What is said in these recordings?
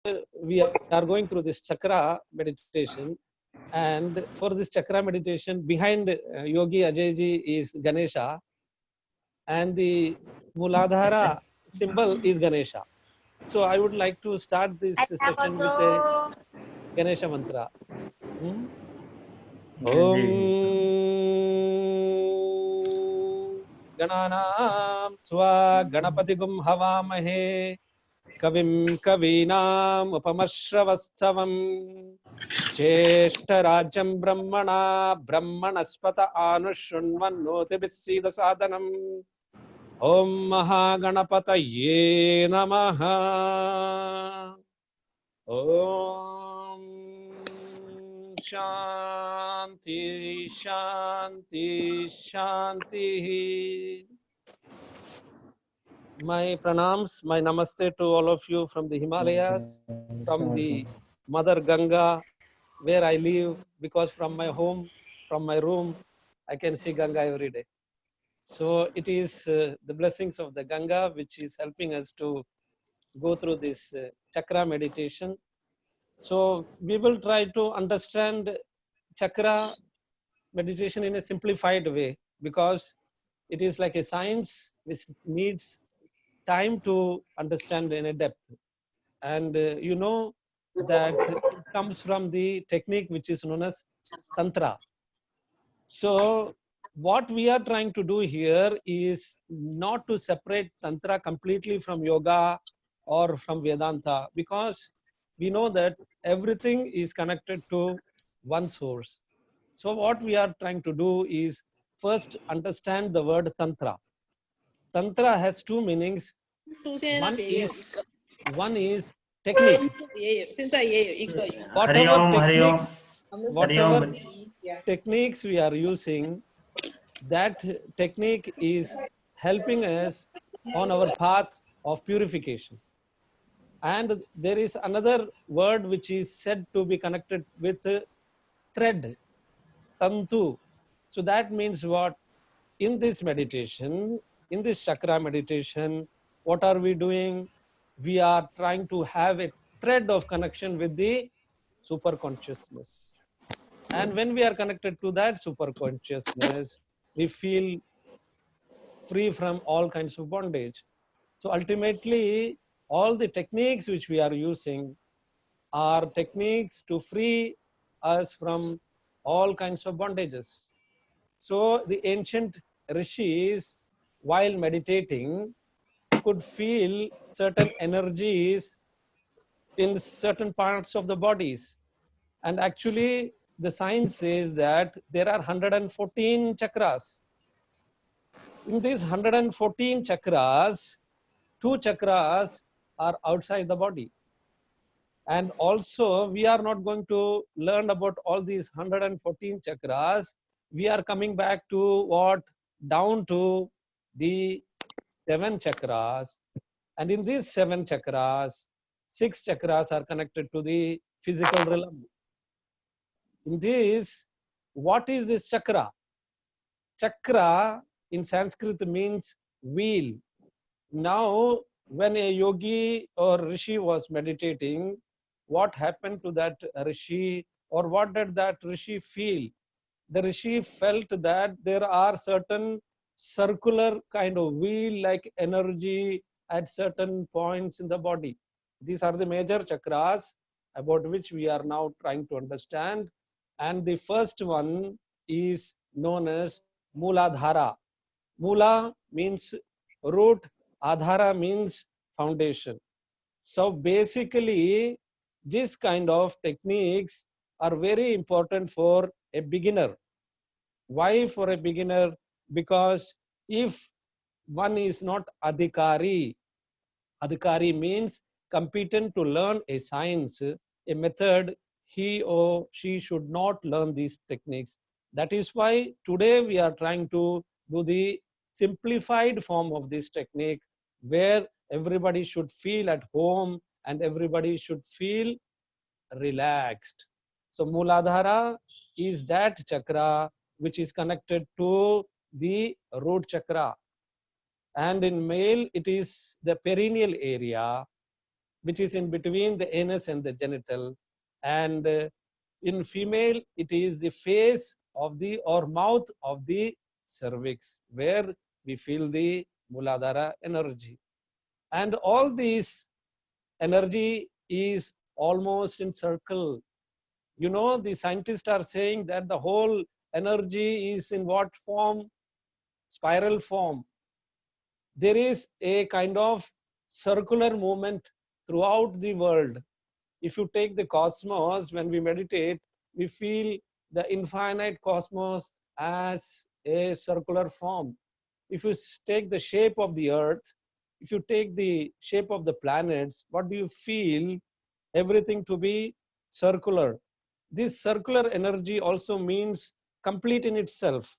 we are going through this chakra meditation. And for this chakra meditation, behind Yogi Ajayji is Ganesha, and the Muladhara symbol is Ganesha. So I would like to start this session with a Ganesha mantra. Om Gananam Swa Ganapatigum Havamahe Kavim Kavinam Upamashravasthavam Jeshtarajam Brahmana Brahmanaspata Anushunvannotibisidha Sadhanam Om Mahaganapataye Namaha. Om Shanti Shanti Shanti. My pranams, my namaste to all of you from the Himalayas, from the Mother Ganga, where I live, because from my home, from my room, I can see Ganga every day. So it is the blessings of the Ganga which is helping us to go through this chakra meditation. So we will try to understand chakra meditation in a simplified way, because it is like a science which needs time to understand in a depth. And you know that it comes from the technique which is known as Tantra. So what we are trying to do here is not to separate Tantra completely from yoga or from Vedanta, because we know that everything is connected to one source. So what we are trying to do is first understand the word Tantra. Tantra has two meanings. One is technique. Whatever techniques we are using, that technique is helping us on our path of purification. And there is another word which is said to be connected with thread, tantu. So that means what? In this meditation, in this chakra meditation, what are we doing? We are trying to have a thread of connection with the super consciousness. And when we are connected to that super consciousness, we feel free from all kinds of bondage. So ultimately, all the techniques which we are using are techniques to free us from all kinds of bondages. So the ancient rishis, while meditating, could feel certain energies in certain parts of the bodies. And actually, the science says that there are 114 chakras. In these 114 chakras, 2 chakras are outside the body. And also, we are not going to learn about all these 114 chakras. We are coming back to what? Down to the 7 chakras. And in these 7 chakras, 6 chakras are connected to the physical realm. In this, what is this chakra? Chakra in Sanskrit means wheel. Now, when a yogi or rishi was meditating, what happened to that rishi, or what did that rishi feel? The rishi felt that there are certain circular kind of wheel-like energy at certain points in the body. These are the major chakras about which we are now trying to understand. And the first one is known as Muladhara. Mula means root, Adhara means foundation. So basically, this kind of techniques are very important for a beginner. Why for a beginner? Because if one is not adhikari, adhikari means competent to learn a science, a method, he or she should not learn these techniques. That is why today we are trying to do the simplified form of this technique, where everybody should feel at home and everybody should feel relaxed. So Muladhara is that chakra which is connected to the root chakra. And in male, it is the perineal area. which is in between the anus and the genital. And in female, it is the face of the or mouth of the cervix, where we feel the Muladhara energy. And all these energy is almost in circle. You know, the scientists are saying that the whole energy is in what form? Spiral form. There is a kind of circular movement throughout the world. If you take the cosmos, when we meditate, we feel the infinite cosmos as a circular form. If you take the shape of the earth, if you take the shape of the planets, what do you feel? Everything to be circular. This circular energy also means complete in itself.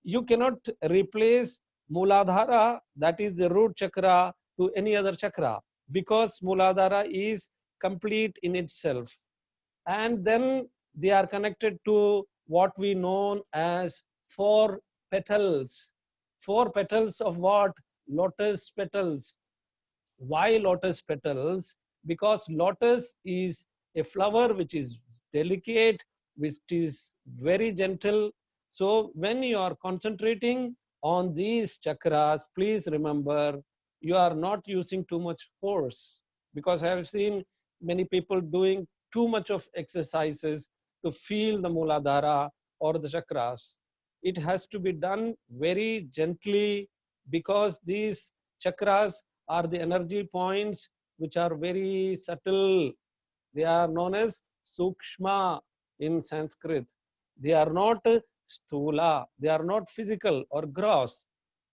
You cannot replace Muladhara, that is the root chakra, to any other chakra, because Muladhara is complete in itself. And then they are connected to what we know as four petals. Four petals of what? Lotus petals. Why lotus petals? Because lotus is a flower which is delicate, which is very gentle. So when you are concentrating on these chakras, please remember you are not using too much force, because I have seen many people doing too much of exercises to feel the Muladhara or the chakras. It has to be done very gently, because these chakras are the energy points which are very subtle. They are known as Sukshma in Sanskrit. They are not Sthula, they are not physical or gross,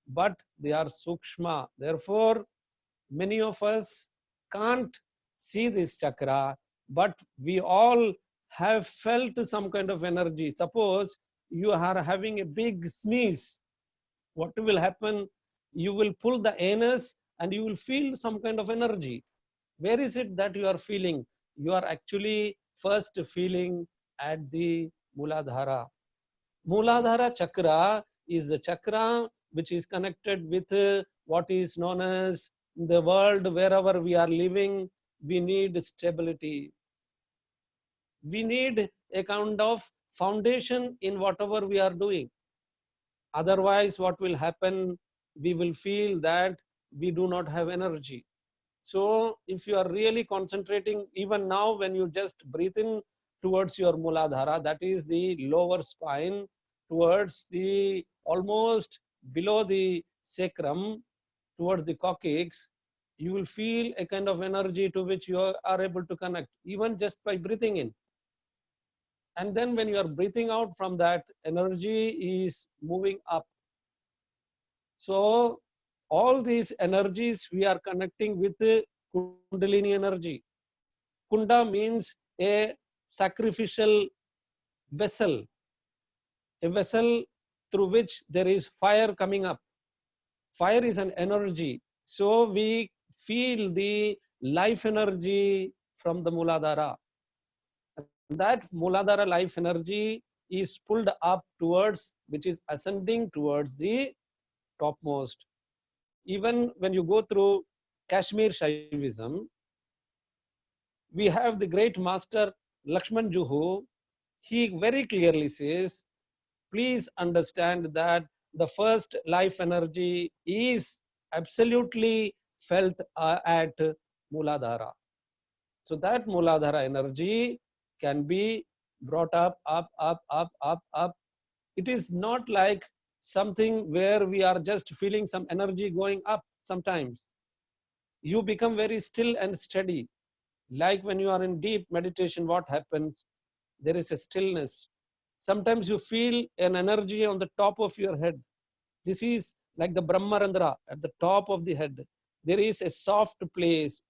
but they are Sukshma. Therefore, many of us can't see this chakra, but we all have felt some kind of energy. Suppose you are having a big sneeze, what will happen? You will pull the anus and you will feel some kind of energy. Where is it that you are feeling? You are actually first feeling at the Muladhara. Muladhara chakra is a chakra which is connected with what is known as the world. Wherever we are living, we need stability. We need a kind of foundation in whatever we are doing. Otherwise, what will happen? We will feel that we do not have energy. So if you are really concentrating, even now when you just breathe in towards your Muladhara, that is the lower spine, towards the almost below the sacrum, towards the coccyx, you will feel a kind of energy to which you are able to connect, even just by breathing in. And then when you are breathing out from that, energy is moving up. So all these energies we are connecting with Kundalini energy. Kunda means a sacrificial vessel, a vessel through which there is fire coming up. Fire is an energy. So we feel the life energy from the Muladhara. That Muladhara life energy is pulled up towards, which is ascending towards the topmost. Even when you go through Kashmir Shaivism, we have the great master Lakshman Juhu. He very clearly says, please understand that the first life energy is absolutely felt at Muladhara. So that Muladhara energy can be brought up, up, up, up, up, up. It is not like something where we are just feeling some energy going up sometimes. You become very still and steady. Like when you are in deep meditation, what happens? There is a stillness. Sometimes you feel an energy on the top of your head. This is like the Brahmarandra at the top of the head. There is a soft place.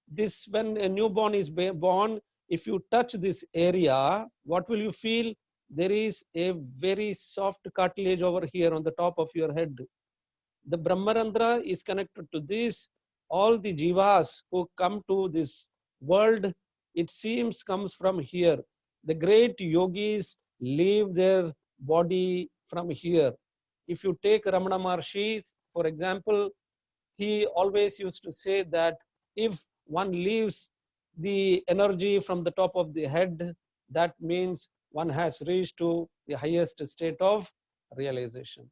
This, when a newborn is born, if you touch this area, what will you feel? There is a very soft cartilage over here on the top of your head. The Brahmarandra is connected to this. All the jivas who come to this world, it seems, comes from here. The great yogis leave their body from here. If you take Ramana Maharshi, for example, he always used to say that if one leaves the energy from the top of the head, that means one has reached to the highest state of realization.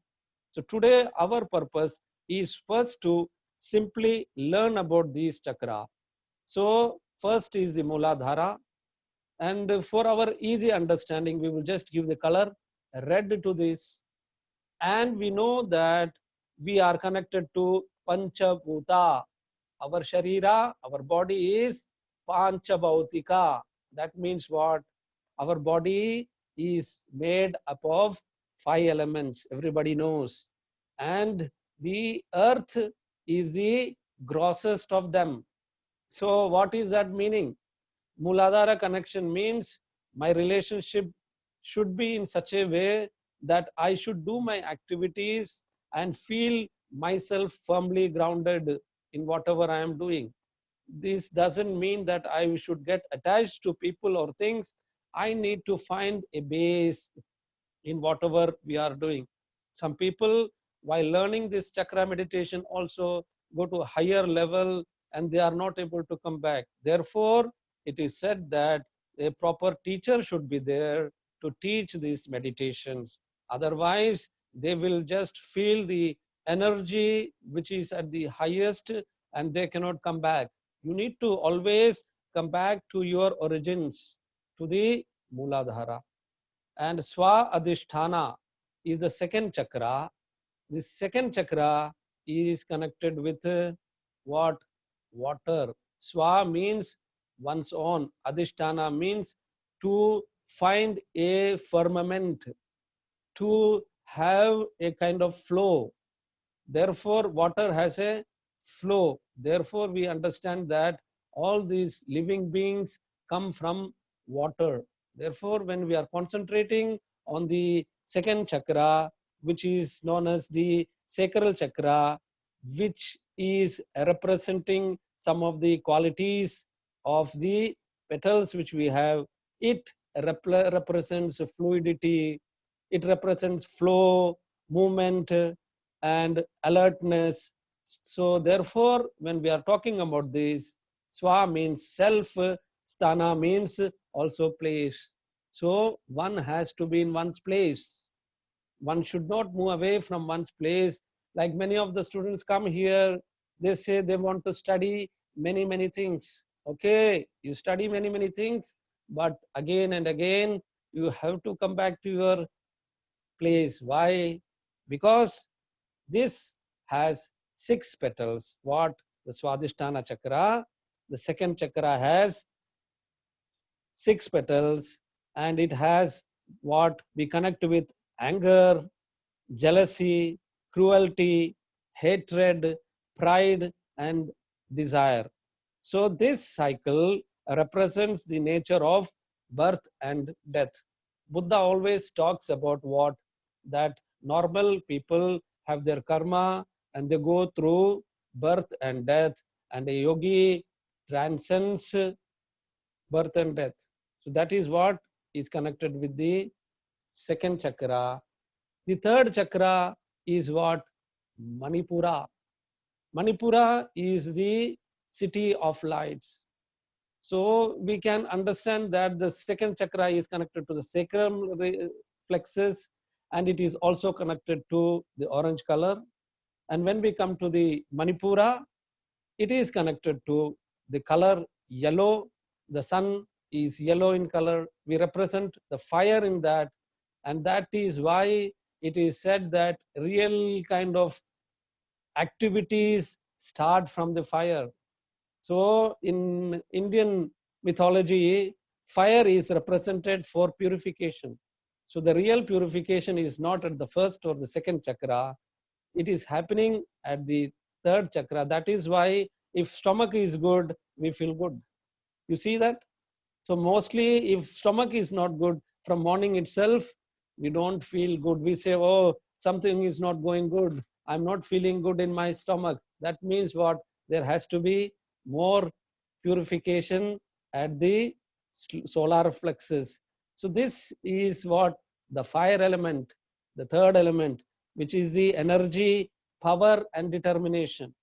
So today our purpose is first to simply learn about these chakra. So first is the Mooladhara, and for our easy understanding, we will just give the color red to this. And we know that we are connected to Panchabhuta. Our Sharira, our body is Panchabhautika. That means what? Our body is made up of 5 elements, everybody knows. And the earth is the grossest of them. So what is that meaning? Mooladhara connection means my relationship should be in such a way that I should do my activities and feel myself firmly grounded in whatever I am doing. This doesn't mean that I should get attached to people or things. I need to find a base in whatever we are doing. Some people, while learning this chakra meditation, also go to a higher level and they are not able to come back. Therefore, it is said that a proper teacher should be there to teach these meditations. Otherwise, they will just feel the energy which is at the highest and they cannot come back. You need to always come back to your origins, to the Mooladhara. And Swa Adhisthana is the second chakra. This second chakra is connected with what? Water. Swa means one's own. Adhisthana means to find a firmament, to have a kind of flow. Therefore, water has a flow. Therefore, we understand that all these living beings come from water. Therefore, when we are concentrating on the second chakra, which is known as the sacral chakra, which is representing some of the qualities of the petals which we have, it represents fluidity, it represents flow, movement, and alertness. So therefore, when we are talking about this, Swa means self, Sthana means also place. So one has to be in one's place. One should not move away from one's place. Like many of the students come here, they say they want to study many, many things. Okay, you study many, many things, but again and again, you have to come back to your place. Why? Because this has 6 petals. What? The Swadhisthana chakra. The second chakra has 6 petals, and it has what? We connect with anger, jealousy, cruelty, hatred, pride, and desire. So this cycle represents the nature of birth and death. Buddha always talks about what? That normal people have their karma and they go through birth and death, and a yogi transcends birth and death. So that is what is connected with the second chakra. The third chakra is what? Manipura. Manipura is the city of lights. So we can understand that the second chakra is connected to the sacral plexus, and it is also connected to the orange color. And when we come to the Manipura, it is connected to the color yellow. The sun is yellow in color. We represent the fire in that. And that is why it is said that real kind of activities start from the fire. So in Indian mythology, fire is represented for purification. So the real purification is not at the first or the second chakra. It is happening at the third chakra. That is why if stomach is good, we feel good. You see that? So mostly if stomach is not good from morning itself, we don't feel good. We say, oh, something is not going good. I'm not feeling good in my stomach. That means what? There has to be more purification at the solar plexus. So this is what? The fire element, the third element, which is the energy, power, and determination.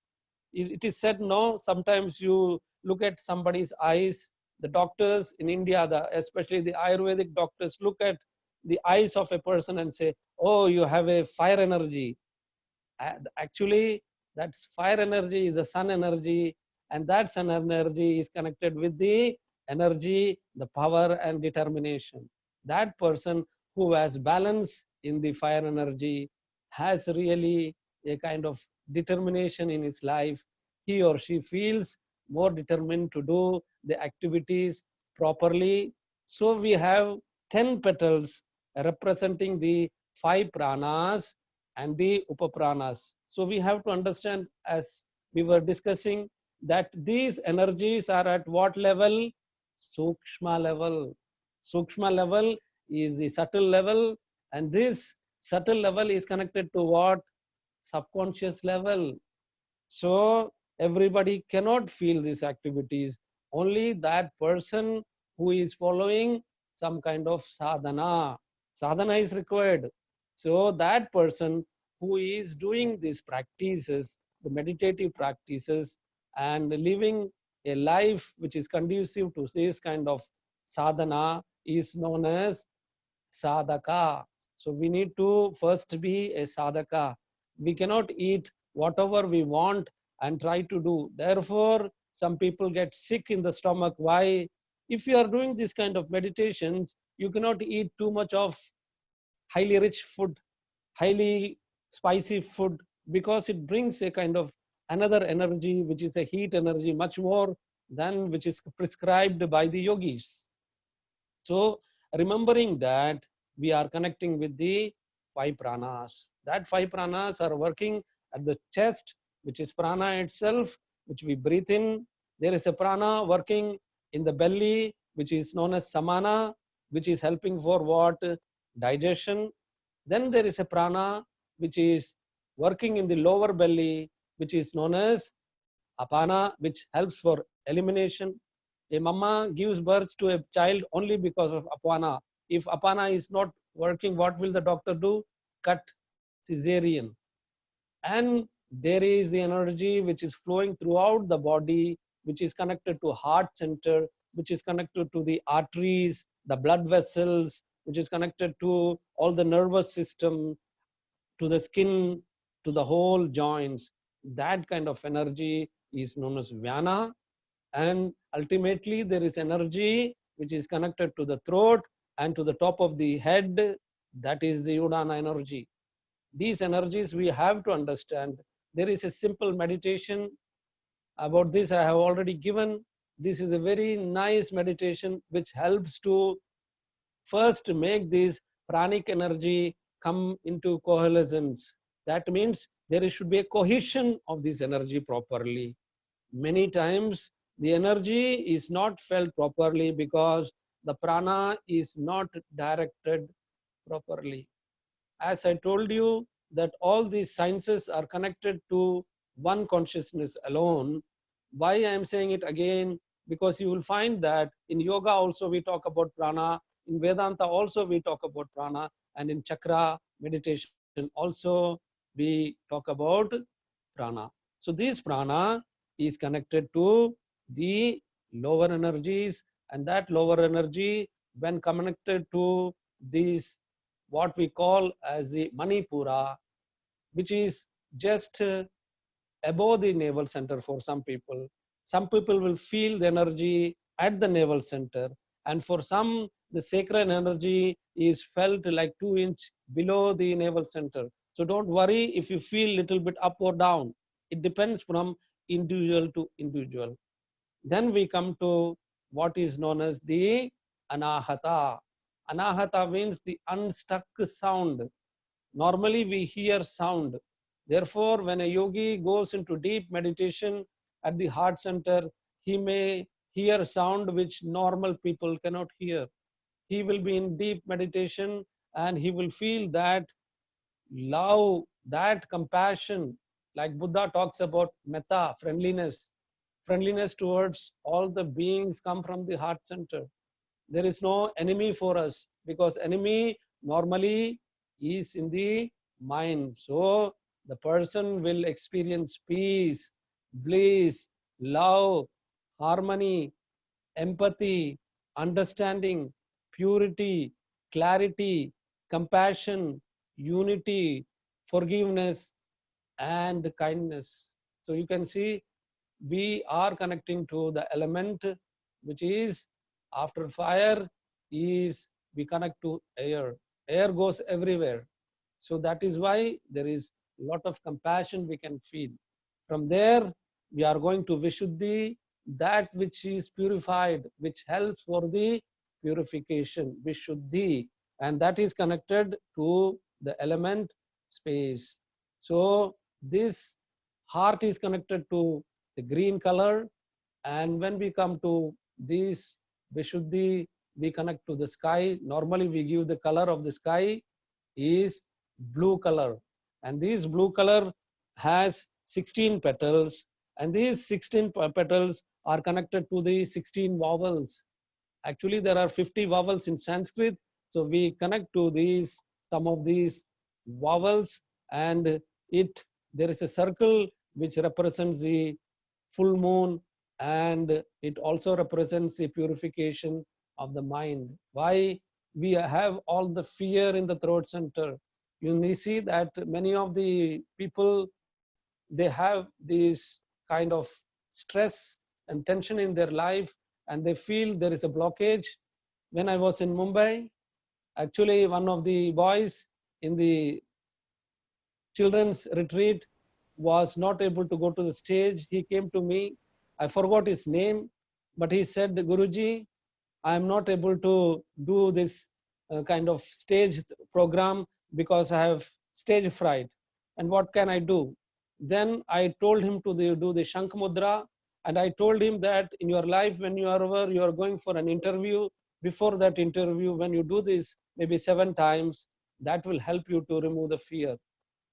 It is said, no, sometimes you look at somebody's eyes. The doctors in India, especially the Ayurvedic doctors, look at the eyes of a person and say, oh, you have a fire energy. Actually, that fire energy is the sun energy, and that sun energy is connected with the energy, the power and determination. That person who has balance in the fire energy has really a kind of determination in his life. He or she feels more determined to do the activities properly. So we have 10 petals representing the 5 pranas and the upapranas. So we have to understand, as we were discussing, that these energies are at what level? Sukshma level. Sukshma level is the subtle level, and this subtle level is connected to what? Subconscious level. So everybody cannot feel these activities. Only that person who is following some kind of sadhana. Sadhana is required. So that person who is doing these practices, the meditative practices, and living a life which is conducive to this kind of sadhana is known as sadhaka. So we need to first be a sadhaka. We cannot eat whatever we want and try to do. Therefore, some people get sick in the stomach. Why? If you are doing this kind of meditations, you cannot eat too much of highly rich food, highly spicy food, because it brings a kind of another energy, which is a heat energy, much more than which is prescribed by the yogis. So remembering that, we are connecting with the 5 pranas. That 5 pranas are working at the chest, which is prana itself, which we breathe in. There is a prana working in the belly, which is known as samana, which is helping for what? Digestion. Then there is a prana which is working in the lower belly, which is known as apana, which helps for elimination. A mama gives birth to a child only because of apana. If apana is not working, what will the doctor do? Cut, cesarean. And there is the energy which is flowing throughout the body, which is connected to heart center, which is connected to the arteries, the blood vessels, which is connected to all the nervous system, to the skin, to the whole joints. That kind of energy is known as Vyana. And ultimately, there is energy which is connected to the throat and to the top of the head. That is the Udana energy. These energies we have to understand. There is a simple meditation about this I have already given. This is a very nice meditation which helps to first make this pranic energy come into coalescence. That means there should be a cohesion of this energy properly. Many times the energy is not felt properly because the prana is not directed properly. As I told you, that all these sciences are connected to one consciousness alone. Why I am saying it again? Because you will find that in yoga also we talk about prana, in Vedanta also we talk about prana, and in chakra meditation also we talk about prana. So this prana is connected to the lower energies, and that lower energy, when connected to these what we call as the Manipura, which is just above the navel center for some people. Some people will feel the energy at the navel center, and for some, the sacral energy is felt like 2 inches below the navel center. So don't worry if you feel little bit up or down. It depends from individual to individual. Then we come to what is known as the anahata. Anahata means the unstuck sound. Normally we hear sound. Therefore, when a yogi goes into deep meditation at the heart center, he may hear sound which normal people cannot hear. He will be in deep meditation and he will feel that love, that compassion, like Buddha talks about metta, friendliness. Friendliness towards all the beings come from the heart center. There is no enemy for us, because enemy normally is in the mind. So the person will experience peace, bliss, love, harmony, empathy, understanding, purity, clarity, compassion, unity, forgiveness, and kindness. So you can see we are connecting to the element which is after fire is we connect to air. Air goes everywhere. So that is why there is a lot of compassion we can feel. From there, we are going to Vishuddhi, that which is purified, which helps for the purification, Vishuddhi, and that is connected to the element space. So this heart is connected to the green color, and when we come to this Vishuddhi, we connect to the sky. Normally, we give the color of the sky is blue color, and this blue color has 16 petals, and these 16 petals are connected to the 16 vowels. Actually, there are 50 vowels in Sanskrit, so we connect to these some of these vowels, and it there is a circle which represents the full moon, and it also represents the purification of the mind. Why we have all the fear in the throat center? You may see that many of the people, they have this kind of stress and tension in their life, and they feel there is a blockage. When I was in Mumbai, actually one of the boys in the children's retreat was not able to go to the stage. He came to me. I forgot his name, but he said, Guruji, I am not able to do this kind of stage program because I have stage fright. And what can I do? Then I told him to do the Shankh Mudra, and I told him that in your life, when you are going for an interview, before that interview, when you do this maybe 7 times, that will help you to remove the fear.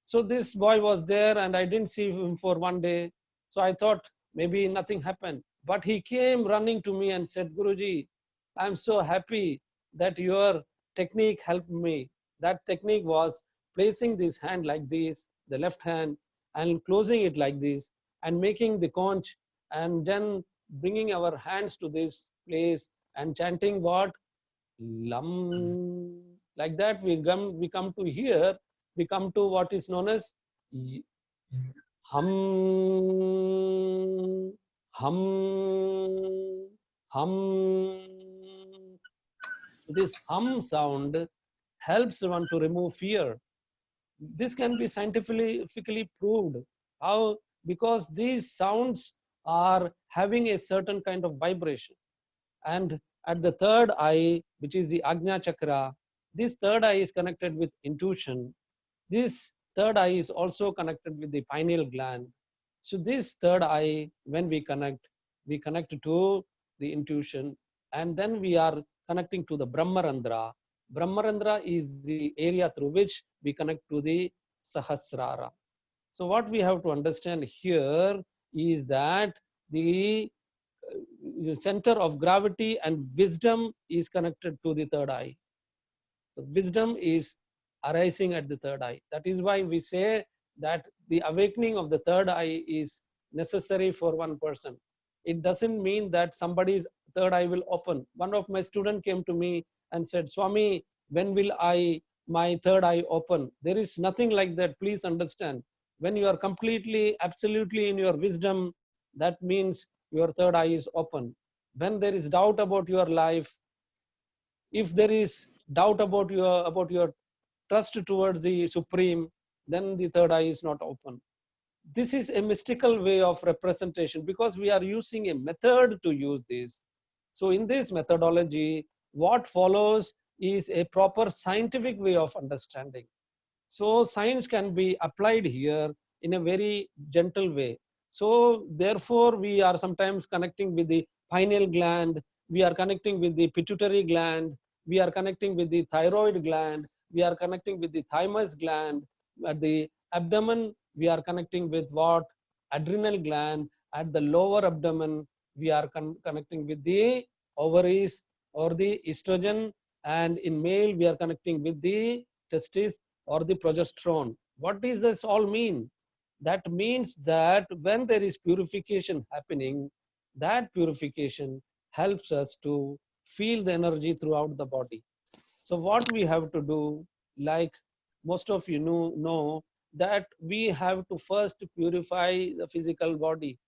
So this boy was there, and I didn't see him for 1 day. So I thought maybe nothing happened. But he came running to me and said, Guruji, I'm so happy that your technique helped me. That technique was placing this hand like this, the left hand, and closing it like this, and making the conch, and then bringing our hands to this place and chanting what? Lam. Like that, we come to here, we come to what is known as hum, hum, hum. This hum sound helps one to remove fear. This can be scientifically proved. How? Because these sounds are having a certain kind of vibration. And at the third eye, which is the Ajna Chakra, this third eye is connected with intuition. This third eye is also connected with the pineal gland. So this third eye, when we connect to the intuition, and then we are connecting to the Brahmarandra. Brahmarandra is the area through which we connect to the Sahasrara. So what we have to understand here is that the center of gravity and wisdom is connected to the third eye. The wisdom is arising at the third eye. That is why we say that the awakening of the third eye is necessary for one person. It doesn't mean that somebody's third eye will open. One of my students came to me and said, Swami, when will my third eye open? There is nothing like that. Please understand. When you are completely, absolutely in your wisdom, that means your third eye is open. When there is doubt about your life, if there is doubt about your trust towards the supreme, then the third eye is not open. This is a mystical way of representation because we are using a method to use this. So in this methodology, what follows is a proper scientific way of understanding. So science can be applied here in a very gentle way. So therefore, we are sometimes connecting with the pineal gland, we are connecting with the pituitary gland, we are connecting with the thyroid gland, we are connecting with the thymus gland. At the abdomen, we are connecting with what? Adrenal gland. At the lower abdomen, we are connecting with the ovaries or the estrogen. And in male, we are connecting with the testes or the progesterone. What does this all mean? That means that when there is purification happening, that purification helps us to feel the energy throughout the body. So what we have to do, like most of you know that we have to first purify the physical body.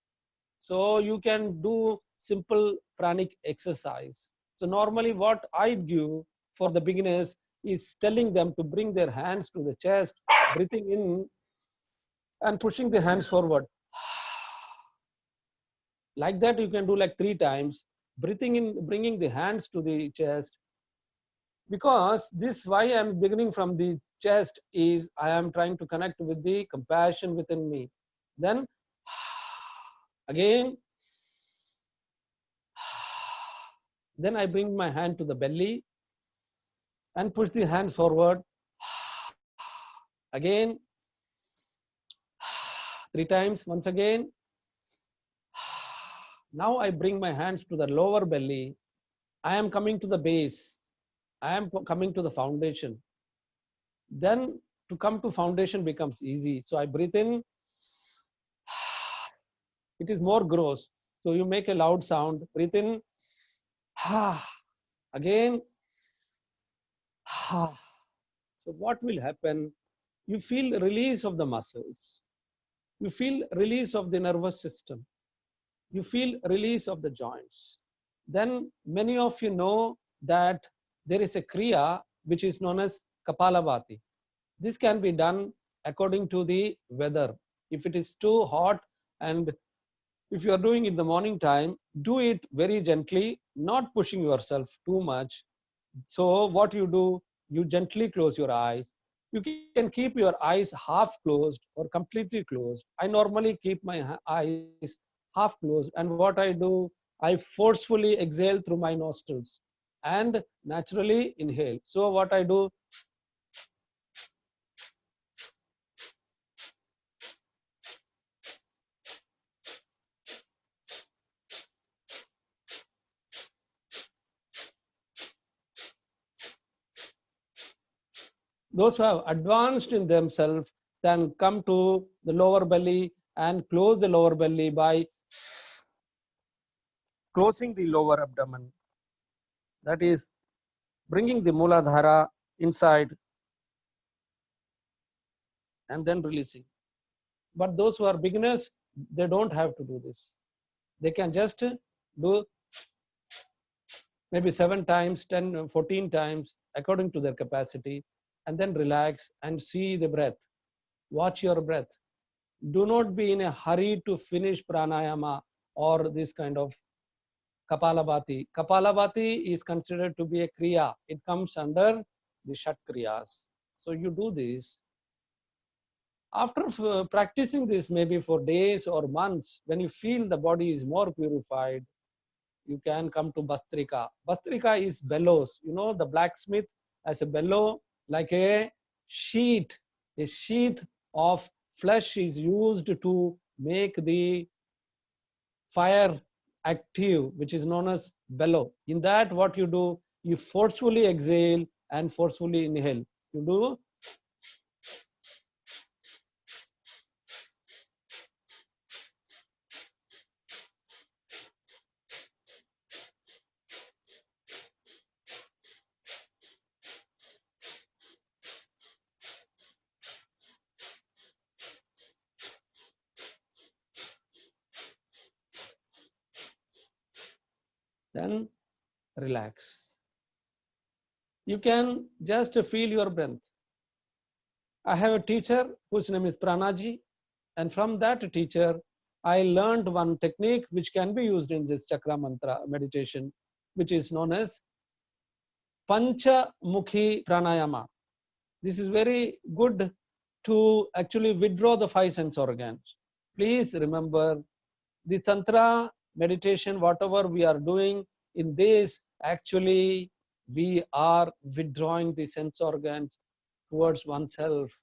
So you can do simple pranic exercise. So normally what I do for the beginners is telling them to bring their hands to the chest, breathing in and pushing the hands forward. Like that you can do like 3 times, breathing in, bringing the hands to the chest. Because this why I'm beginning from the chest is I am trying to connect with the compassion within me. Then again, then I bring my hand to the belly and push the hand forward. Again, 3 times, once again. Now I bring my hands to the lower belly. I am coming to the base. I am coming to the foundation. Then to come to foundation becomes easy. So I breathe in. It is more gross. So you make a loud sound. Breathe in. Again. So what will happen? You feel release of the muscles. You feel release of the nervous system. You feel release of the joints. Then many of you know that there is a kriya which is known as Kapalabhati. This can be done according to the weather. If it is too hot and if you are doing it in the morning time, do it very gently, not pushing yourself too much. So what you do, you gently close your eyes. You can keep your eyes half closed or completely closed. I normally keep my eyes half closed, and what I do, I forcefully exhale through my nostrils and naturally inhale. So what I do, those who have advanced in themselves then come to the lower belly and close the lower belly by closing the lower abdomen. That is bringing the Muladhara inside and then releasing. But those who are beginners, they don't have to do this. They can just do maybe 7 times, 10, 14 times according to their capacity, and then relax and see the breath. Watch your breath. Do not be in a hurry to finish pranayama or this kind of Kapalabhati. Kapalabhati is considered to be a kriya. It comes under the Shat Kriyas. So you do this. After practicing this maybe for days or months, when you feel the body is more purified, you can come to Bastrika. Bastrika is bellows. You know, the blacksmith has a bellow like a sheet. A sheath of flesh is used to make the fire active, which is known as bellow. In that, what you do, you forcefully exhale and forcefully inhale. You do. Then relax. You can just feel your breath. I have a teacher whose name is Pranaji, and from that teacher, I learned one technique which can be used in this chakra mantra meditation, which is known as Pancha Mukhi Pranayama. This is very good to actually withdraw the 5 sense organs. Please remember the Tantra meditation, whatever we are doing in this, actually we are withdrawing the sense organs towards oneself.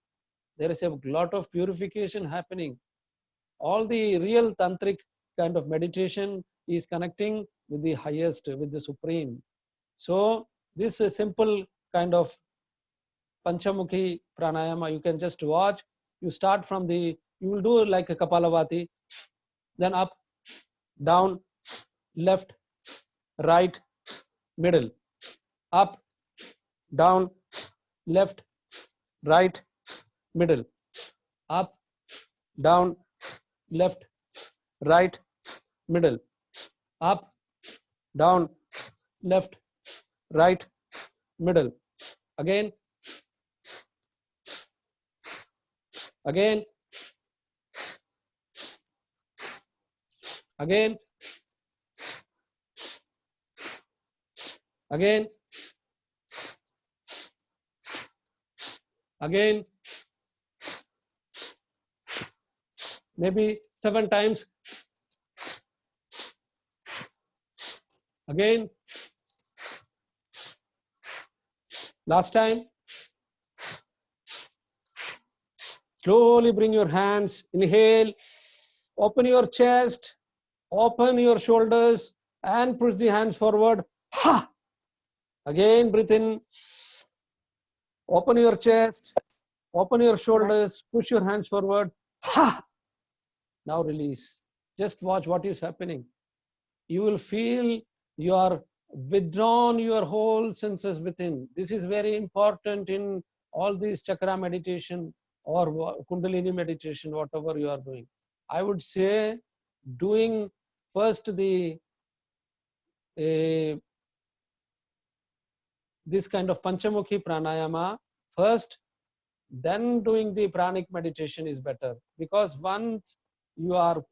There is a lot of purification happening. All the real tantric kind of meditation is connecting with the highest, with the supreme. So this is simple kind of Panchamukhi pranayama, you can just watch. You start from the, you will do like a Kapalabhati, then up, down, left, right, middle, up, down, left, right, middle, up, down, left, right, middle, up, down, left, right, middle. Again, again, again, again, again, maybe 7 times. Again, last time. Slowly bring your hands, inhale, open your chest, open your shoulders, and push the hands forward. Ha! Again, breathe in, open your chest, open your shoulders, push your hands forward. Ha! Now release. Just watch what is happening. You will feel you are withdrawn your whole senses within. This is very important in all these chakra meditation or kundalini meditation, whatever you are doing. I would say doing first this kind of panchamukhi pranayama first, then doing the pranic meditation is better, because once you are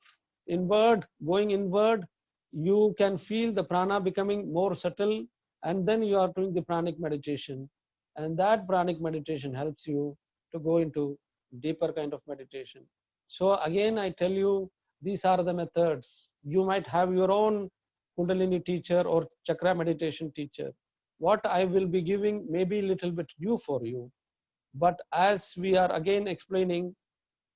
inward, going inward, you can feel the prana becoming more subtle, and then you are doing the pranic meditation, and that pranic meditation helps you to go into deeper kind of meditation. So again, I tell you, these are the methods. You might have your own kundalini teacher or chakra meditation teacher. What I will be giving may be a little bit new for you, but as we are again explaining,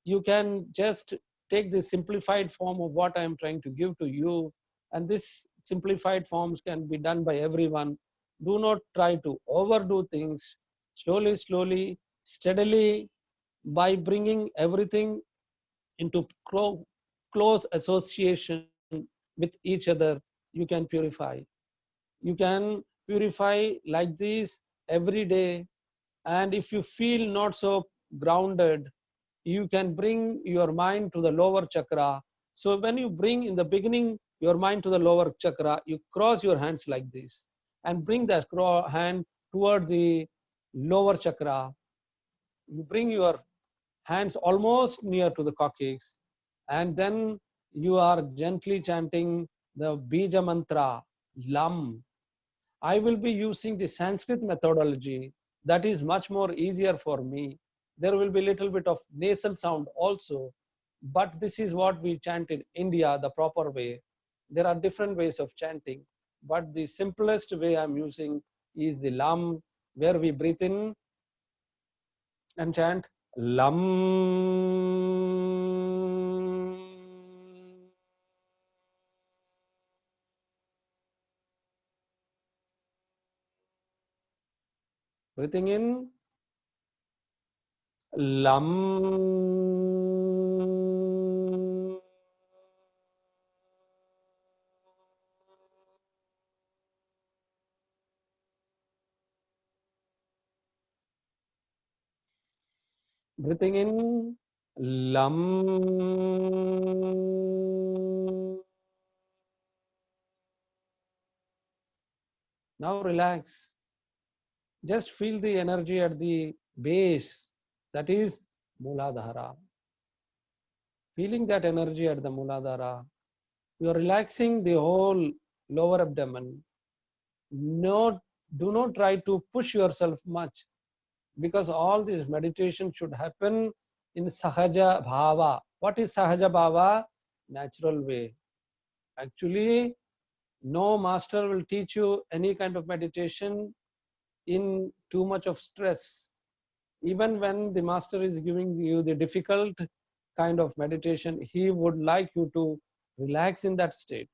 you can just take the simplified form of what I am trying to give to you, and this simplified forms can be done by everyone. Do not try to overdo things. Slowly, slowly, steadily, by bringing everything into close association with each other, you can purify. You can purify like this every day. And if you feel not so grounded, you can bring your mind to the lower chakra. So when you bring in the beginning your mind to the lower chakra, you cross your hands like this and bring the hand toward the lower chakra. You bring your hands almost near to the coccyx, and then you are gently chanting the Bija mantra, Lam. I will be using the Sanskrit methodology. That is much more easier for me. There will be a little bit of nasal sound also, but this is what we chant in India, the proper way. There are different ways of chanting, but the simplest way I'm using is the Lam, where we breathe in and chant Lam. Breathing in, Lam. Breathing in, Lam. Now relax. Just feel the energy at the base, that is Muladhara. Feeling that energy at the Muladhara, you are relaxing the whole lower abdomen. Do not try to push yourself much, because all this meditation should happen in Sahaja Bhava. What is Sahaja Bhava? Natural way. Actually, no master will teach you any kind of meditation in too much of stress. Even when the master is giving you the difficult kind of meditation, he would like you to relax in that state.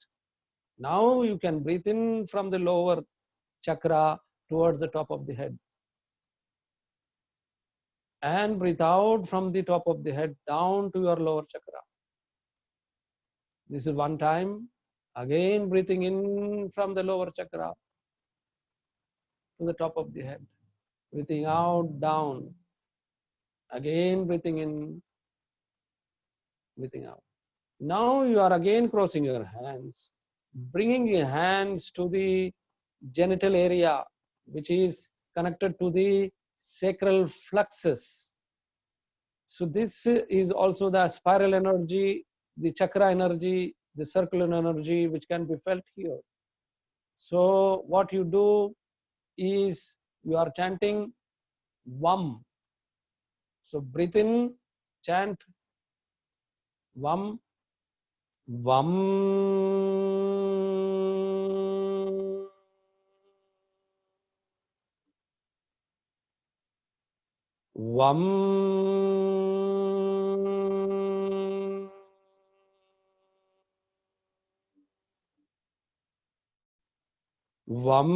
Now you can breathe in from the lower chakra towards the top of the head, and breathe out from the top of the head down to your lower chakra. This is one time. Again breathing in from the lower chakra to the top of the head. Breathing out, down. Again breathing in, breathing out. Now you are again crossing your hands, bringing your hands to the genital area, which is connected to the sacral plexus. So this is also the spiral energy, the chakra energy, the circular energy, which can be felt here. So what you do is you are chanting Vam. So breathe in, chant Vam, Vam. Vam. Vam.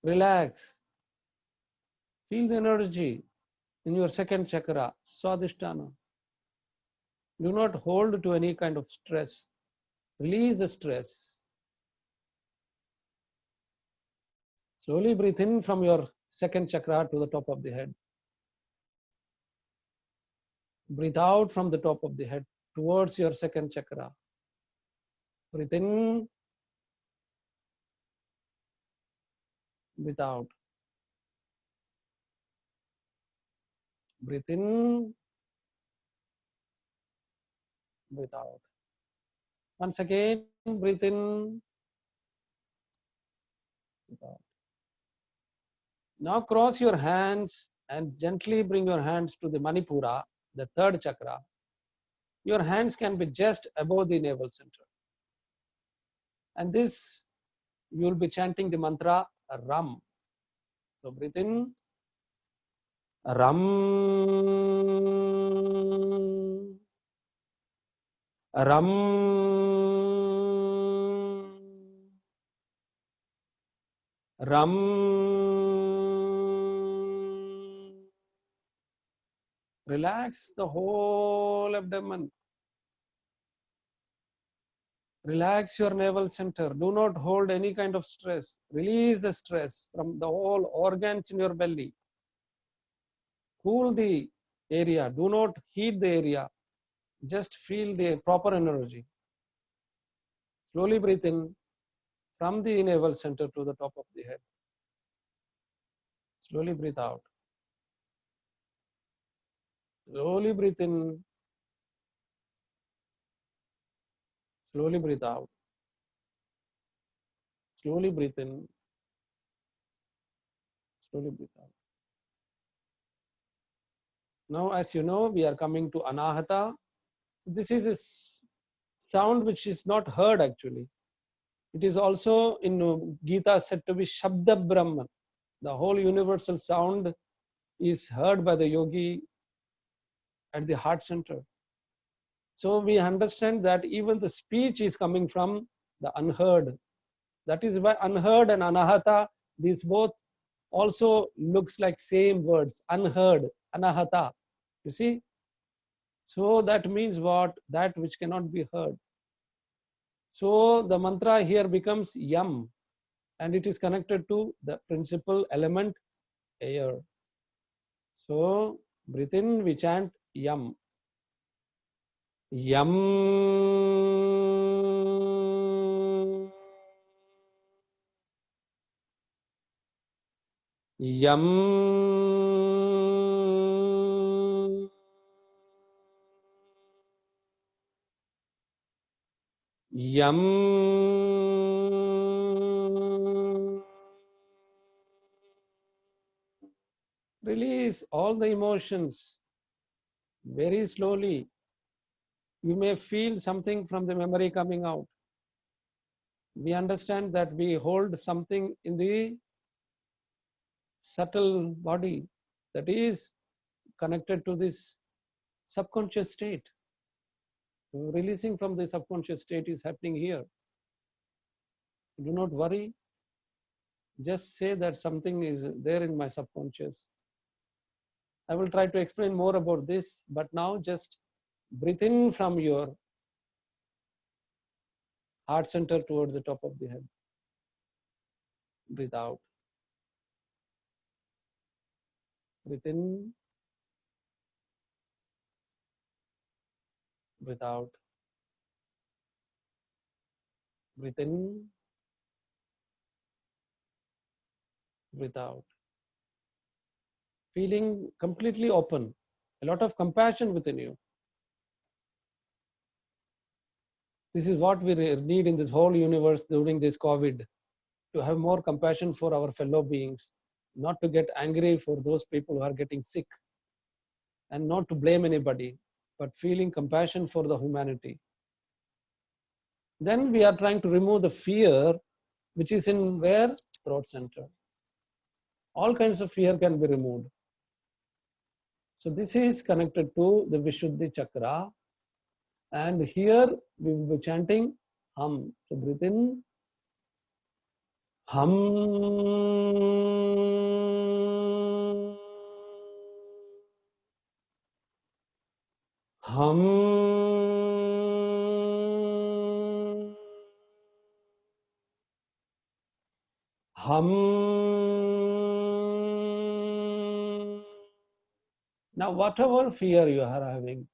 Relax. Feel the energy in your second chakra, Swadhisthana. Do not hold to any kind of stress. Release the stress. Slowly breathe in from your second chakra to the top of the head. Breathe out from the top of the head towards your second chakra. Breathe in, breathe out. Breathe in, breathe out. Once again, breathe in, breathe out. Now cross your hands and gently bring your hands to the Manipura, the third chakra. Your hands can be just above the navel center. And this, you will be chanting the mantra Ram. So breathe in, Ram, Ram, Ram. Relax the whole abdomen. Relax your navel center. Do not hold any kind of stress. Release the stress from the whole organs in your belly. Cool the area. Do not heat the area. Just feel the proper energy. Slowly breathe in from the navel center to the top of the head. Slowly breathe out. Slowly breathe in. Slowly breathe out. Slowly breathe in. Slowly breathe out. Now, as you know, we are coming to Anahata. This is a sound which is not heard actually. It is also in Gita said to be Shabda Brahman. The whole universal sound is heard by the yogi at the heart center. So we understand that even the speech is coming from the unheard. That is why unheard and anahata, these both also looks like same words, unheard, anahata. You see? So that means what? That which cannot be heard. So the mantra here becomes yam, and it is connected to the principal element air. So breathe in, we chant yam. Yam. Yam. Yam. Release all the emotions very slowly. You may feel something from the memory coming out. We understand that we hold something in the subtle body that is connected to this subconscious state. So releasing from the subconscious state is happening here. Do not worry. Just say that something is there in my subconscious. I will try to explain more about this, but now just breathe in from your heart center towards the top of the head. Breathe out. Breathe in. Breathe out. Breathe in. Breathe out. Feeling completely open. A lot of compassion within you. This is what we need in this whole universe during this COVID, to have more compassion for our fellow beings, not to get angry for those people who are getting sick, and not to blame anybody, but feeling compassion for the humanity. Then we are trying to remove the fear, which is in where? Throat center. All kinds of fear can be removed. So this is connected to the Vishuddhi chakra. And here we will be chanting hum. So breathe in. Hum. Hum. Hum. Now, whatever fear you are having,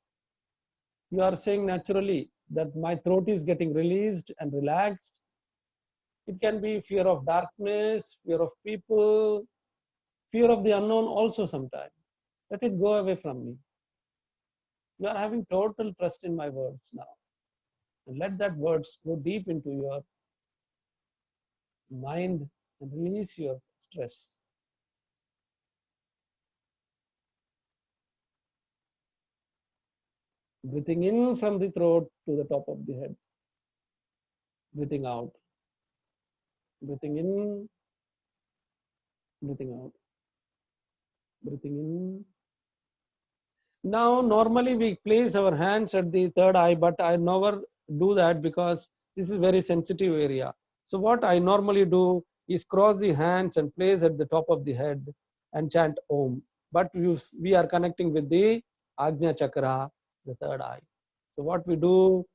you are saying naturally that my throat is getting released and relaxed. It can be fear of darkness, fear of people, fear of the unknown also sometimes. Let it go away from me. You are having total trust in my words now. And let that words go deep into your mind and release your stress. Breathing in from the throat to the top of the head. Breathing out. Breathing in. Breathing out. Breathing in. Now, normally we place our hands at the third eye, but I never do that because this is very sensitive area. So what I normally do is cross the hands and place at the top of the head and chant Om. But we are connecting with the Ajna Chakra, the third eye. So what we do,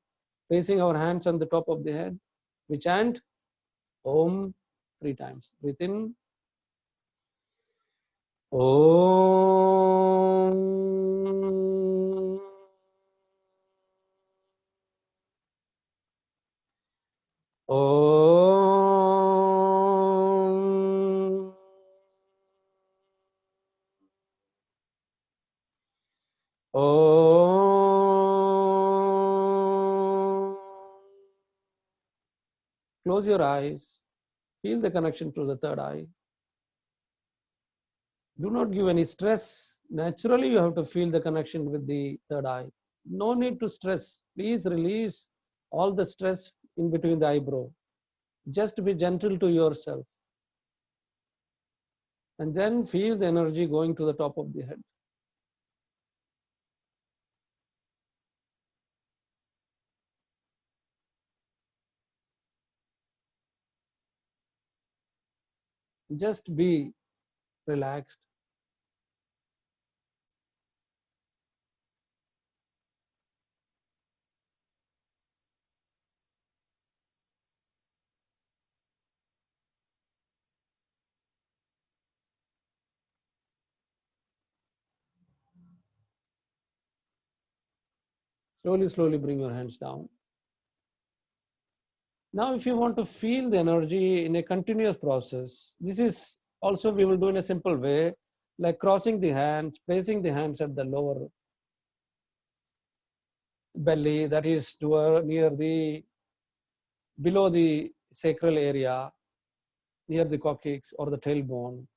placing our hands on the top of the head, we chant Om 3 times. Breathe in. Om. Om. Om. Close your eyes. Feel the connection to the third eye. Do not give any stress. Naturally, you have to feel the connection with the third eye. No need to stress. Please release all the stress in between the eyebrow. Just be gentle to yourself. And then feel the energy going to the top of the head. Just be relaxed. Slowly, slowly bring your hands down. Now, if you want to feel the energy in a continuous process, this is also we will do in a simple way, like crossing the hands, placing the hands at the lower belly, that is near the, below the sacral area, near the coccyx or the tailbone,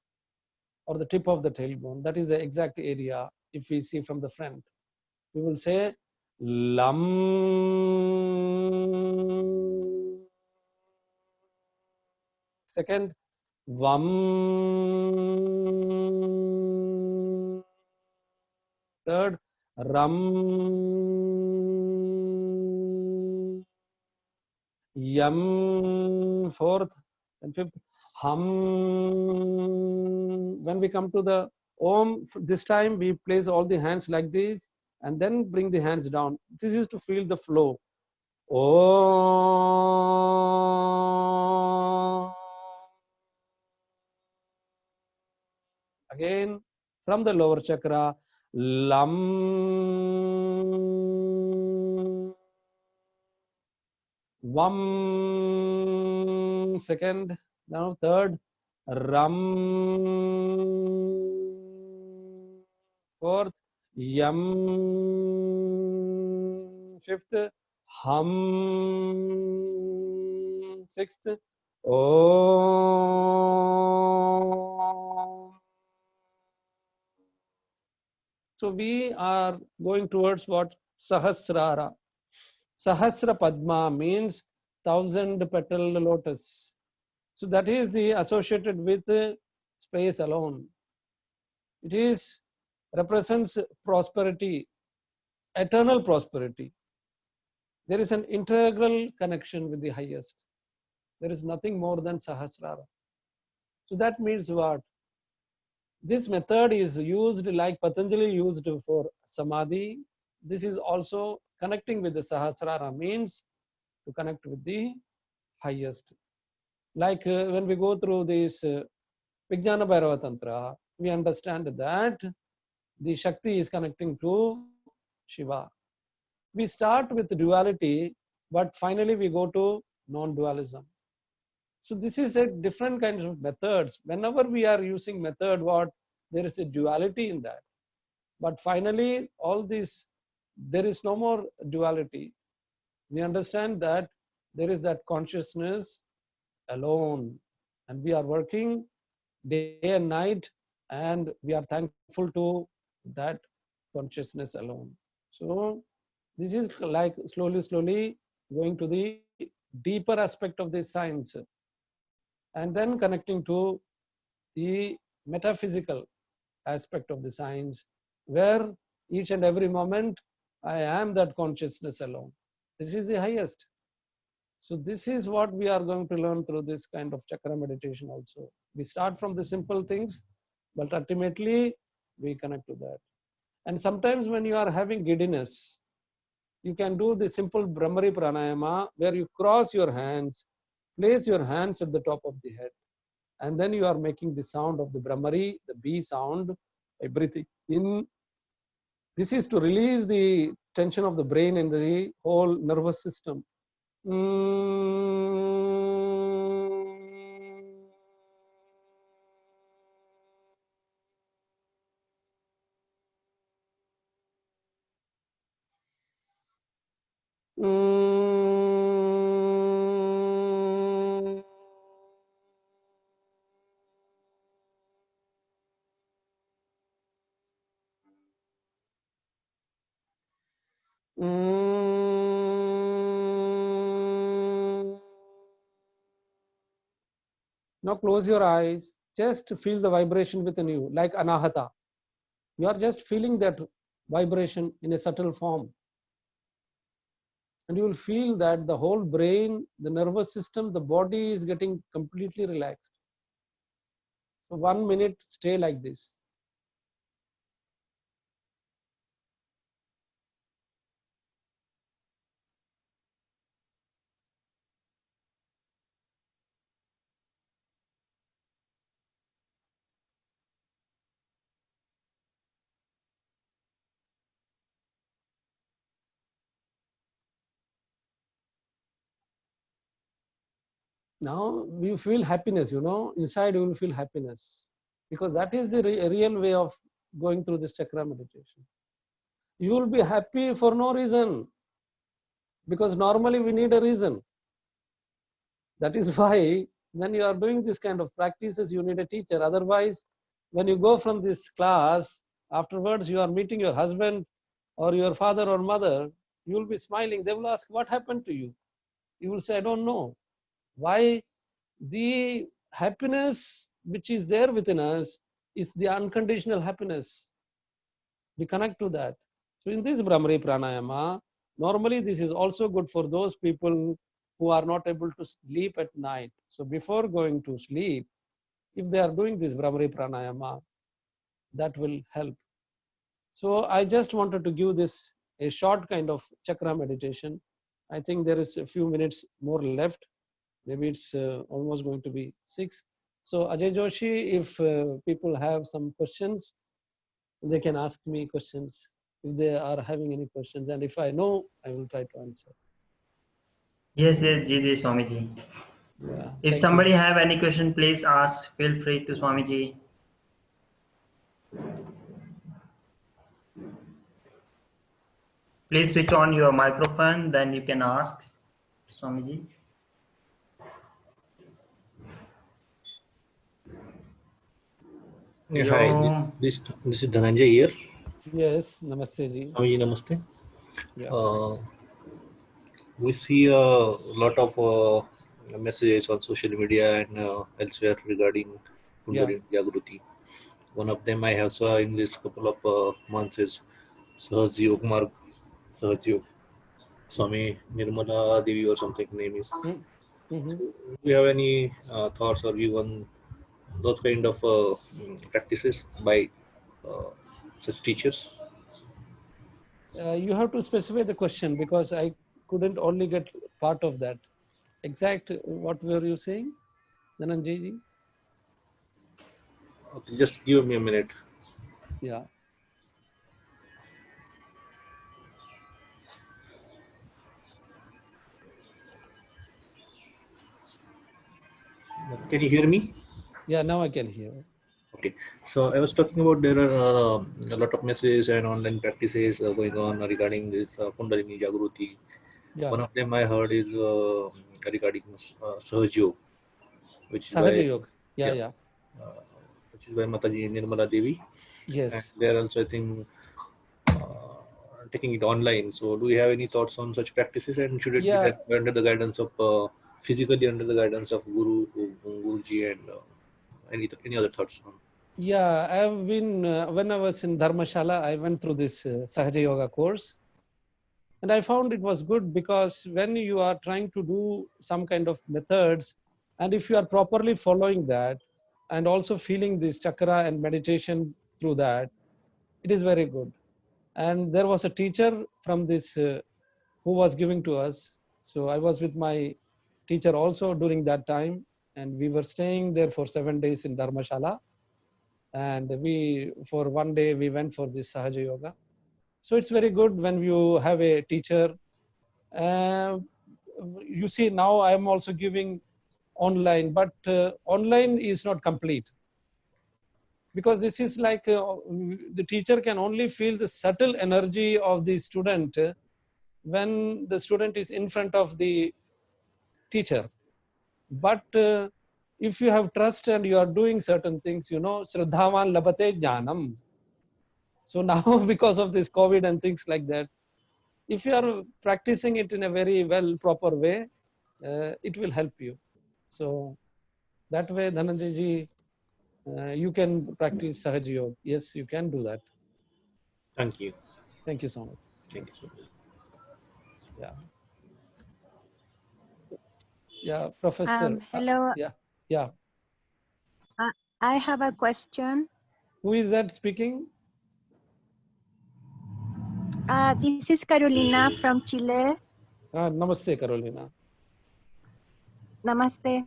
or the tip of the tailbone. That is the exact area if we see from the front. We will say Lam. Second, Vam. Third, Ram. Yam. Fourth and fifth, Hum. When we come to the Om, this time we place all the hands like this and then bring the hands down. This is to feel the flow. Om. Again, from the lower chakra, Lam. Vam. Second, now third, Ram. Fourth, Yam. Fifth, Hum. Sixth, Om. So we are going towards what? Sahasrara. Sahasra Padma means 1,000-petaled lotus. So that is the associated with space alone. It is represents prosperity, eternal prosperity. There is an integral connection with the highest. There is nothing more than Sahasrara. So that means what? This method is used like Patanjali used for Samadhi. This is also connecting with the Sahasrara, means to connect with the highest. Like when we go through this Vijnana Bhairava Tantra, we understand that the Shakti is connecting to Shiva. We start with duality, but finally we go to non-dualism. So this is a different kinds of methods. Whenever we are using method, what? There is a duality in that. But finally, all this, there is no more duality. We understand that there is that consciousness alone. And we are working day and night, and we are thankful to that consciousness alone. So this is like slowly going to the deeper aspect of this science, and then connecting to the metaphysical aspect of the science, where each and every moment I am that consciousness alone. This is the highest. So this is what we are going to learn through this kind of chakra meditation also. We start from the simple things, but ultimately we connect to that. And sometimes when you are having giddiness, you can do the simple Brahmari Pranayama, where you cross your hands, place your hands at the top of the head, and then you are making the sound of the Brahmari, the B sound, by breathing in. This is to release the tension of the brain and the whole nervous system. Now close your eyes, just feel the vibration within you, like Anahata. You are just feeling that vibration in a subtle form. And you will feel that the whole brain, the nervous system, the body is getting completely relaxed. So 1 minute, stay like this. Now you feel happiness, inside you will feel happiness, because that is the real way of going through this chakra meditation. You will be happy for no reason, because normally we need a reason. That is why when you are doing this kind of practices, you need a teacher. Otherwise, when you go from this class, afterwards you are meeting your husband or your father or mother, you will be smiling. They will ask, what happened to you? You will say, I don't know. Why? The happiness which is there within us is the unconditional happiness. We connect to that. So in this Brahmari Pranayama, normally this is also good for those people who are not able to sleep at night. So before going to sleep, if they are doing this Brahmari Pranayama, that will help. So I just wanted to give this a short kind of chakra meditation. I think there is a few minutes more left. Maybe it's almost going to be 6. So Ajay Joshi, if people have some questions, they can ask me questions if they are having any questions. And if I know, I will try to answer. Yes, yes, Ji Swamiji. Yeah, If thank you. somebody have any question, please ask. Feel free to Swamiji. Please switch on your microphone, then you can ask Swamiji. Yeah, hi, Yo. this is Dhananjay here. Yes, Namaste ji. Swamiji, namaste. Yeah. We see a lot of messages on social media and elsewhere regarding Kundalini Jagruti. One of them I have saw in this couple of months is Sahaj Yog Marg, Sahaj Yog. Swami Nirmala Devi or something name is. Mm-hmm. So, do you have any thoughts or view on those kind of practices by such teachers? You have to specify the question because I couldn't only get part of that. Exact, what were you saying, Dhananjay ji? Okay, just give me a minute. Yeah. Can you hear me? Yeah, now I can hear. Okay, so I was talking about there are a lot of messages and online practices going on regarding this Kundalini Jagruti. Yeah. One of them I heard is regarding Sahaj Yoga, which is Sahaja by Yoga. Yeah, yeah. uh, which is by Mataji Nirmala Devi, and Yes. they are also I think taking it online. So, do you have any thoughts on such practices, and should it be Yeah, done under the guidance of physically under the guidance of Guruji, and any other thoughts on? yeah. I've been, when I was in Dharmashala, I went through this Sahaja Yoga course. And I found it was good because when you are trying to do some kind of methods, and if you are properly following that, and also feeling this chakra and meditation through that, it is very good. And there was a teacher from this who was giving to us. So I was with my teacher also during that time, and we were staying there for 7 days in Dharmashala. And we, for one day, we went for this Sahaja Yoga. So it's very good when you have a teacher. You see, now I am also giving online, but online is not complete because this is like the teacher can only feel the subtle energy of the student when the student is in front of the teacher. But if you have trust and you are doing certain things, Shraddhavan labate jnanam. So now, because of this COVID and things like that, if you are practicing it in a very well proper way, it will help you. So that way, Dhananjay ji, you can practice Sahaj Yoga. Yes, you can do that. Thank you. Thank you so much. Thank you so much. Yeah. Yeah, Professor. Hello. Yeah. Yeah. I have a question. Who is that speaking? This is Carolina from Chile. Namaste, Carolina. Namaste.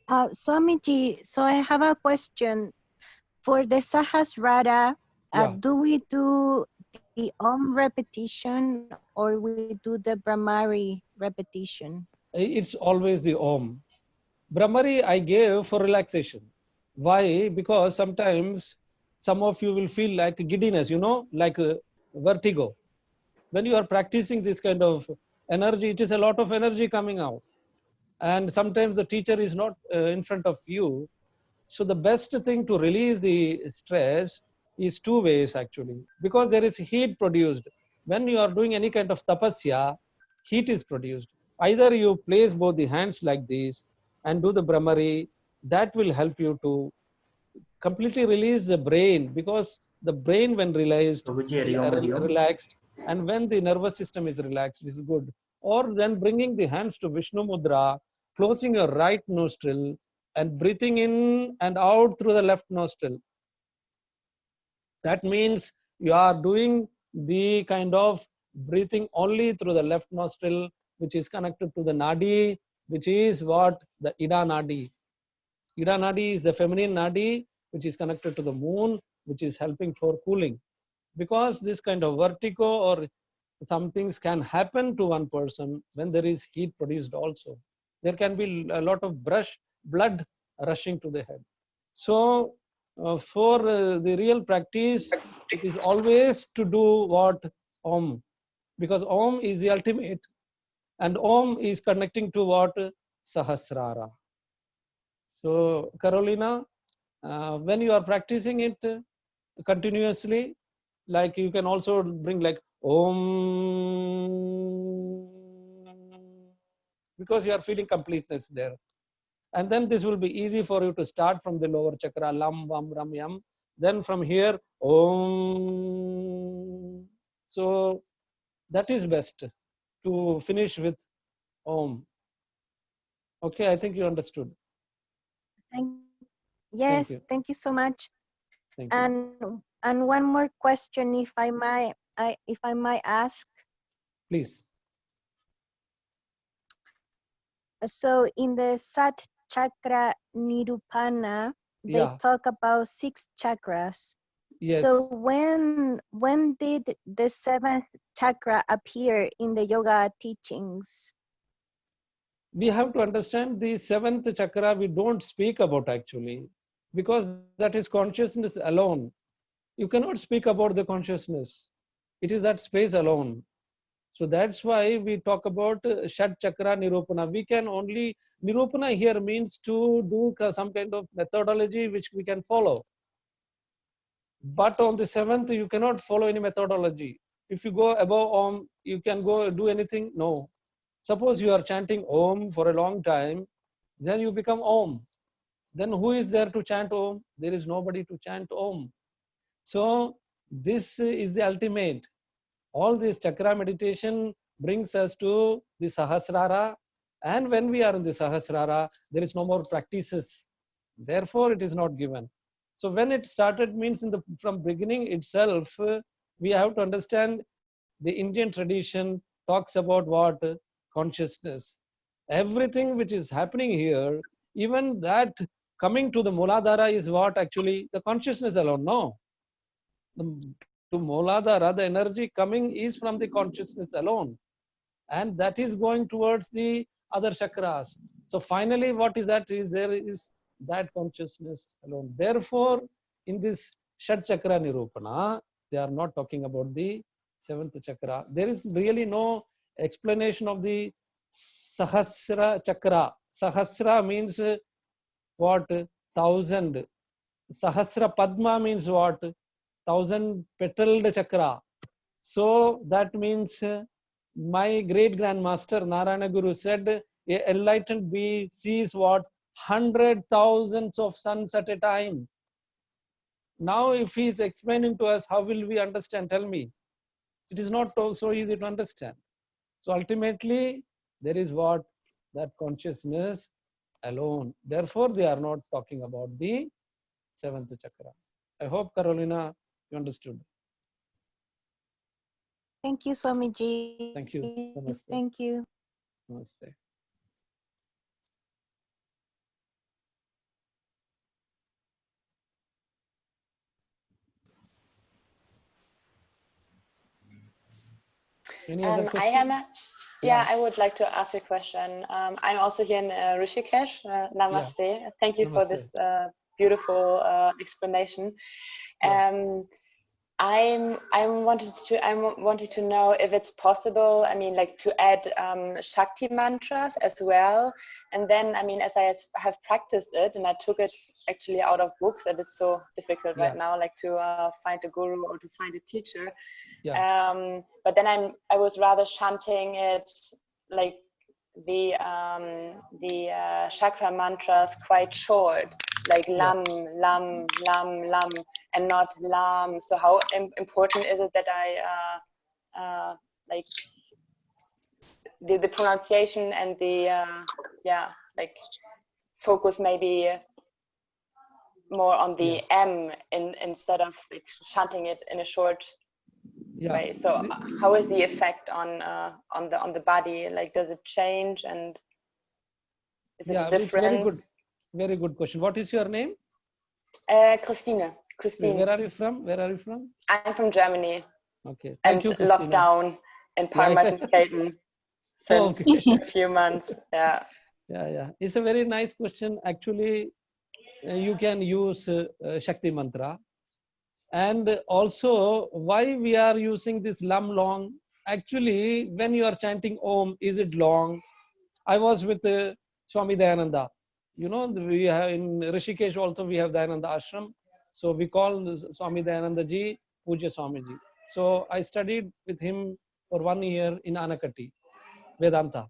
Swamiji, so I have a question. For the Sahasrara, Yeah. do we do the Om repetition or we do the Brahmari repetition? It's always the Om. Brahmari I gave for relaxation. Why? Because sometimes some of you will feel like giddiness, like vertigo. When you are practicing this kind of energy, it is a lot of energy coming out. And sometimes the teacher is not in front of you. So the best thing to release the stress is two ways actually, because there is heat produced. When you are doing any kind of tapasya, heat is produced. Either you place both the hands like this and do the Brahmari, that will help you to completely release the brain, because the brain when released, Prabhuji, Hari Om, Hari Om. relaxed, and when the nervous system is relaxed, it is good. Or then bringing the hands to Vishnu Mudra, closing your right nostril and breathing in and out through the left nostril. That means you are doing the kind of breathing only through the left nostril, which is connected to the nadi, which is what? The Ida nadi. Ida nadi is the feminine nadi, which is connected to the moon, which is helping for cooling. Because this kind of vertigo or some things can happen to one person when there is heat produced also. There can be a lot of blood rushing to the head. So for the real practice, it is always to do what? Om. Because Om is the ultimate. And Om is connecting to what? Sahasrara. So Carolina, when you are practicing it continuously, like you can also bring like Om, because you are feeling completeness there. And then this will be easy for you to start from the lower chakra, lam, vam, ram, yam. Then from here, Om. So that is best to finish with Om. Okay, I think you understood. Yes, you. thank you so much. Thank you. And one more question, if I might ask. Please. So in the Sat Chakra Nirupana, they Yeah. talk about 6 chakras. Yes. So when did the 7th chakra appear in the yoga teachings? We have to understand the 7th chakra we don't speak about actually, because that is consciousness alone. You cannot speak about the consciousness. It is that space alone. So that's why we talk about Shat Chakra Nirupana. We can only, Nirupana here means to do some kind of methodology which we can follow. But on the 7th, you cannot follow any methodology. If you go above Om, you can go do anything? No. Suppose you are chanting Om for a long time, then you become Om. Then who is there to chant Om? There is nobody to chant Om. So this is the ultimate. All this chakra meditation brings us to the Sahasrara. And when we are in the Sahasrara, there is no more practices. Therefore, it is not given. So when it started means from beginning itself, we have to understand the Indian tradition talks about what? Consciousness. Everything which is happening here, even that coming to the Muladhara is what actually? The consciousness alone, no. To Muladhara, the energy coming is from the consciousness alone. And that is going towards the other chakras. So finally, what is that? Is there is that consciousness alone. Therefore, in this Shat Chakra Nirupana, they are not talking about the 7th chakra. There is really no explanation of the Sahasra Chakra. Sahasra means what? 1,000. Sahasra Padma means what? 1,000 petaled chakra. So that means my great grandmaster Narayana Guru said, a enlightened being sees what? 100,000s of suns at a time. Now, if he is explaining to us, how will we understand? Tell me. It is not so easy to understand. So ultimately, there is what? That consciousness alone. Therefore, they are not talking about the 7th chakra. I hope, Carolina, you understood. Thank you, Swamiji. Thank you. Namaste. Thank you. Namaste. Any other I question? am. Yeah, I would like to ask a question. I'm also here in Rishikesh. Namaste. Thank you for Namaste. this beautiful explanation. I'm wanting to know if it's possible. I mean, like to add Shakti mantras as well. And then, I mean, as I have practiced it, and I took it actually out of books, and it's so difficult right now, like to find a guru or to find a teacher. But then I was rather chanting it like the chakra mantras quite short, like lam, lam, lam, lam, and not lam. So how important is it that I like the pronunciation and the like focus maybe more on the M instead of like chanting it in a short way. So how is the effect on the body? Like, does it change, and is it a It's very good. difference? Very good question. What is your name? Christine. Where are you from? Where are you from? I'm from Germany. Okay. And Thank you, Christina. lockdown in Parma-Skaten since Okay. a few months. Yeah. Yeah. It's a very nice question. Actually, you can use Shakti mantra. And also, why we are using this lam long? Actually, when you are chanting Om, is it long? I was with Swami Dayananda. You know, we have in Rishikesh also we have Dayananda Ashram. So we call Swami Dayananda Ji Puja Swami Ji. So I studied with him for 1 year in Anakati, Vedanta.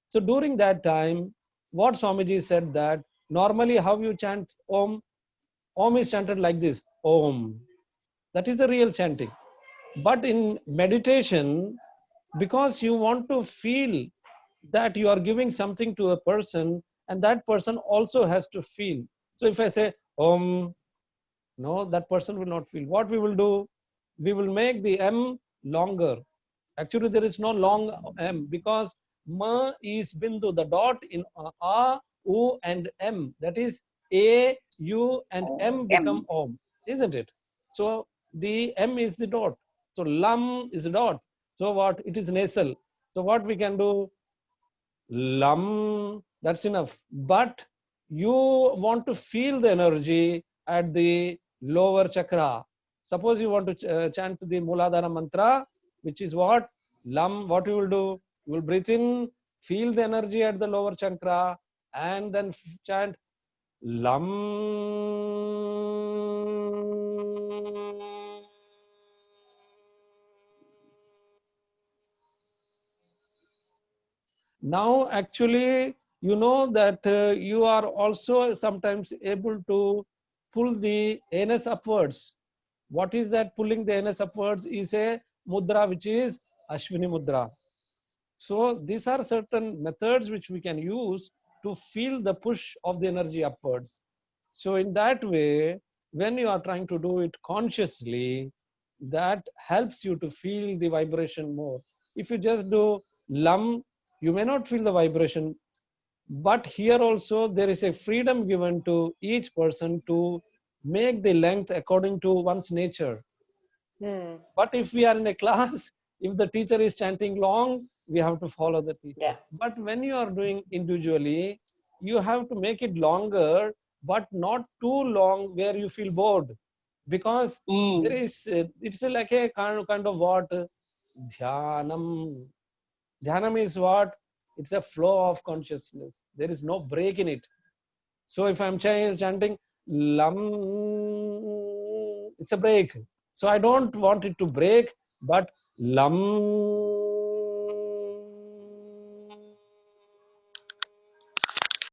So during that time, what Swamiji said that normally how you chant Om, Om is chanted like this, Om. That is the real chanting. But in meditation, because you want to feel that you are giving something to a person and that person also has to feel. So if I say Om, no, that person will not feel. What we will do, we will make the M longer. Actually, there is no long M because Ma is Bindu, the dot in A, U and M. That is A, U and M become Om, isn't it? So the M is the dot. So Lam is a dot. So what? It is nasal. So what we can do? Lam, that's enough. But you want to feel the energy at the lower chakra. Suppose you want to chant the Muladhara mantra, which is what? Lam, what you will do? You will breathe in, feel the energy at the lower chakra, and then chant Lam. Now, actually, you know that you are also sometimes able to pull the anus upwards. What is that pulling the anus upwards is a mudra, which is Ashwini mudra. So these are certain methods which we can use to feel the push of the energy upwards. So in that way, when you are trying to do it consciously, that helps you to feel the vibration more. If you just do Lam, you may not feel the vibration. But here also there is a freedom given to each person to make the length according to one's nature. But if we are in a class, if the teacher is chanting long, we have to follow the teacher. Yeah. But when you are doing individually, you have to make it longer, but not too long where you feel bored. Because there is, it's like a kind of what? Dhyanam. Dhyanam is what? It's a flow of consciousness. There is no break in it. So if I'm chanting Lam, it's a break. So I don't want it to break, but Lam.